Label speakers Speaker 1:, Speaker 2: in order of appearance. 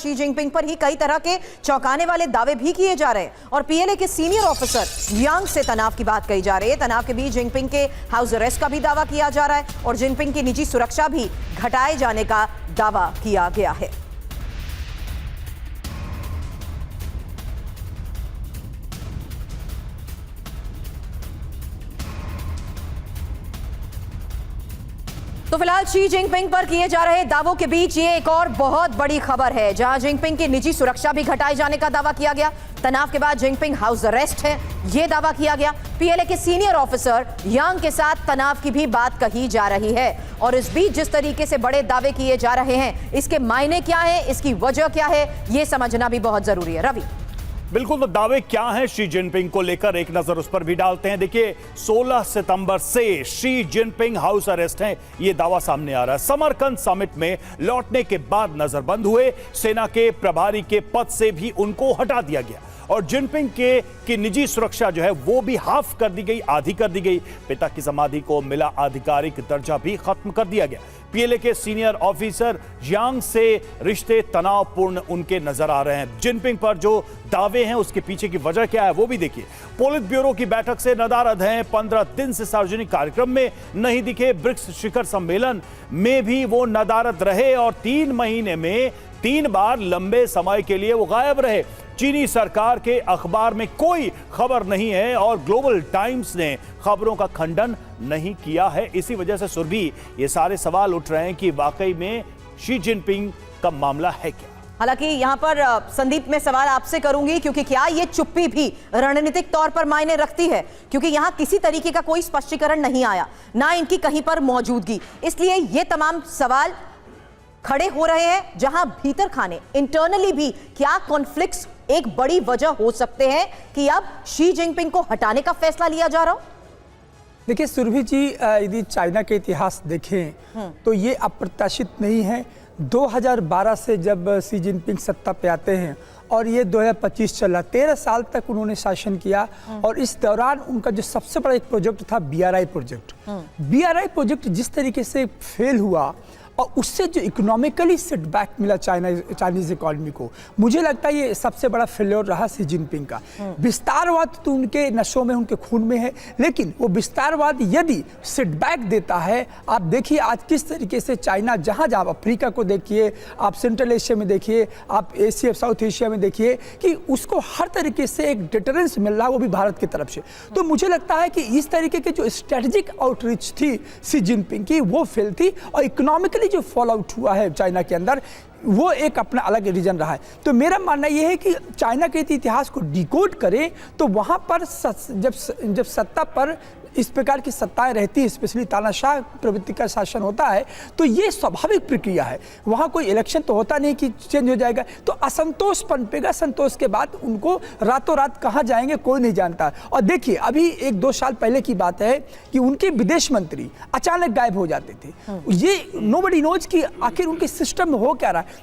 Speaker 1: Xi Jinping पर ही कई तरह के चौंकाने वाले दावे भी किए जा रहे हैं और पीएलए के सीनियर ऑफिसर यांग से तनाव की बात कही जा रही है। तनाव के बीच जिनपिंग के हाउस अरेस्ट का भी दावा किया जा रहा है और जिनपिंग की निजी सुरक्षा भी घटाए जाने का दावा किया गया है। तो फिलहाल शी जिनपिंग पर किए जा रहे दावों के बीच ये एक और बहुत बड़ी खबर है, जहां जिनपिंग की निजी सुरक्षा भी घटाए जाने का दावा किया गया। तनाव के बाद जिनपिंग हाउस अरेस्ट है, यह दावा किया गया। पीएलए के सीनियर ऑफिसर यांग के साथ तनाव की भी बात कही जा रही है और इस बीच जिस तरीके से बड़े दावे किए जा रहे हैं, इसके मायने क्या है, इसकी वजह क्या है, यह समझना भी बहुत जरूरी है। रवि,
Speaker 2: बिल्कुल, तो दावे क्या हैं शी जिनपिंग को लेकर, एक नजर उस पर भी डालते हैं। देखिए, 16 सितंबर से शी जिनपिंग हाउस अरेस्ट हैं, यह दावा सामने आ रहा है। समरकंद समिट में लौटने के बाद नजरबंद हुए, सेना के प्रभारी के पद से भी उनको हटा दिया गया और जिनपिंग की निजी सुरक्षा जो है वो भी हाफ कर दी गई, आधी कर दी गई। पिता की समाधि को मिला आधिकारिक दर्जा भी खत्म कर दिया गया। पीएलए के सीनियर ऑफिसर यांग से रिश्ते तनावपूर्ण उनके नजर आ रहे हैं। जिनपिंग पर जो दावे हैं उसके पीछे की वजह क्या है वो भी देखिए। पोलित ब्यूरो की बैठक से नदारद हैं, 15 दिन से सार्वजनिक कार्यक्रम में नहीं दिखे। ब्रिक्स शिखर सम्मेलन में भी वो नदारद रहे और 3 महीने में 3 बार लंबे समय के लिए वो गायब रहे। चीनी सरकार के अखबार में कोई खबर नहीं है और ग्लोबल टाइम्स ने खबरों का खंडन नहीं किया है। इसी वजह से सुरभि, ये सारे सवाल उठ रहे हैं कि वाकई में शी जिनपिंग का मामला है क्या।
Speaker 1: हालांकि यहां पर संदीप, मैं सवाल आपसे करूंगी क्योंकि क्या ये चुप्पी भी रणनीतिक तौर पर मायने रखती है, क्योंकि यहां किसी तरीके का कोई स्पष्टीकरण नहीं आया, ना इनकी कहीं पर मौजूदगी, इसलिए ये तमाम सवाल खड़े हो रहे हैं। जहां भीतर खाने इंटरनली भी क्या कॉन्फ्लिक्ट्स एक बड़ी वजह हो सकते हैं कि अब शी जिनपिंग को हटाने का फैसला लिया जा रहा हो।
Speaker 3: देखिए सुरभि जी, यदि चाइना के इतिहास देखें तो ये अप्रत्याशित नहीं है। 2012 से जब शी जिनपिंग सत्ता पे आते हैं और ये 2025 चला, 13 साल तक उन्होंने शासन किया और इस दौरान उनका जो सबसे बड़ा एक प्रोजेक्ट था BRI प्रोजेक्ट। BRI प्रोजेक्ट जिस तरीके से फेल हुआ और उससे जो इकोनॉमिकली सेटबैक मिला चाइनीज इकोनॉमी को, मुझे लगता है ये सबसे बड़ा फेलियर रहा शी जिनपिंग का। विस्तारवाद तो उनके नसों में, उनके खून में है, लेकिन वो विस्तारवाद यदि सेटबैक देता है, आप देखिए आज किस तरीके से चाइना जहाँ जहाँ, अफ्रीका को देखिए, आप सेंट्रल एशिया में देखिए, आप एशिया साउथ एशिया में देखिए कि उसको हर तरीके से एक डिटरेंस मिल रहा है, वो भी भारत की तरफ से। तो मुझे लगता है कि इस तरीके की जो स्ट्रेटेजिक आउटरीच थी शी जिनपिंग की, वो फेल थी और इकोनॉमिकली जो फॉल आउट हुआ है चाइना के अंदर, वो एक अपना अलग रीजन रहा है। तो मेरा मानना यह है कि चाइना के इतिहास को डिकोड करें तो वहां पर जब सत्ता पर इस प्रकार की सत्ताएं रहती है, स्पेशली तानाशाह प्रवृत्ति का शासन होता है, तो ये स्वाभाविक प्रक्रिया है। वहाँ कोई इलेक्शन तो होता नहीं कि चेंज हो जाएगा, तो असंतोष पनपेगा। संतोष के बाद उनको रातों रात कहाँ जाएंगे कोई नहीं जानता। और देखिए अभी 1-2 साल पहले की बात है कि उनके विदेश मंत्री अचानक गायब हो जाते थे। ये नोबडी नोज कि आखिर उनके सिस्टम में हो क्या रहा है।